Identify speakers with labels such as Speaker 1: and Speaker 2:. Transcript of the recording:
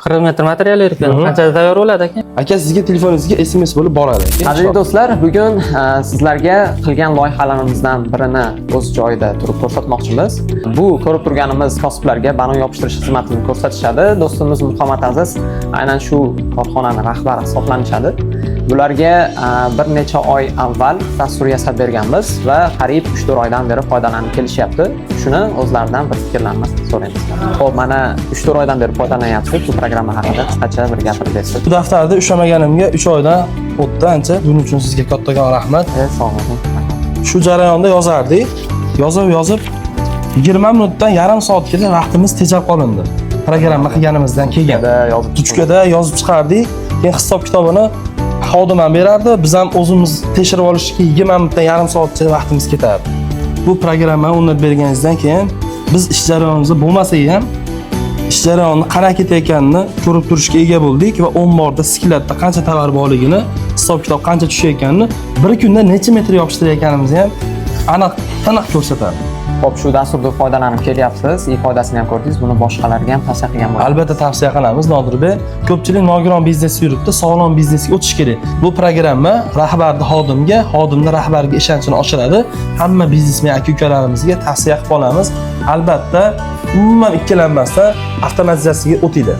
Speaker 1: 40 metr material ekan. Qanchada tayyor bo'ladi aka?
Speaker 2: Aka sizga telefoningizga SMS bo'lib boradi.
Speaker 3: Aziz do'stlar, bugun sizlarga qilgan loyihalarimizdan birini o'z joyida turib ko'rsatmoqchimiz. Bu ko'rib turganimiz kosiblarga banan yopishtirish xizmatini ko'rsatishadi. Do'stimiz Muhammad Aziz aynan shu korxonaning rahbari hisoblanishadi. Bularga bir necha oy avval dastur yasab berganmiz va qariyb 3-4 oydan beri foydalanib kelishyapti. Shuni o'zlaridan bir fikrlarni so'raymiz. Xo'p, mana 3-4 oydan beri foydalanyapsiz. Bu programma haqida qisqacha bir gapirib bersiz.
Speaker 2: Bu daftarda ushlamaganimga 3 oydan o'tdi ancha. Buning uchun sizga kattakon rahmat.
Speaker 3: Sog' bo'ling.
Speaker 2: Shu jarayonda yozardik. Yozib 20 minutdan yarim soatgacha vaqtimiz tejab qolindi. Programma qilganimizdan keyin tuchkada yozib chiqardik. Keyin hisob kitobini xodim ham berardi. Biz ham o'zimiz tekshirib olishga 20 minutdan yarim soatcha vaqtimiz ketardi. Bu programmani o'rnatib berganingizdan keyin biz ish jarayonimizda bo'lmasak ham ish jarayoni qanaqa ketayotganini ko'rib turishga ega bo'ldik va omborda skillatda qancha tovar borligini, hisob kitob qancha tushayotganini, bir kunda necha metr yopishtirayotganimizni ham aniq ko'rsatadi.
Speaker 3: Xo'p, shu dasturdan foydalanib kelyapsiz. Foydasini ham ko'rdingiz. Buni boshqalarga ham tavsiya qilgan bo'lasiz.
Speaker 2: Albatta tavsiya qilamiz Nodirbek. Ko'pchilik nogiron biznes yuribdi, sog'lom biznesga o'tish kerak. Bu programma rahbarni xodimga, xodimni rahbarga ishonchini oshiradi. Hamma biznesmen aka-ukalarimizga tavsiya qilib qolamiz. Albatta, umuman ikkilanmasdan avtomatizatsiyaga o'tinglar.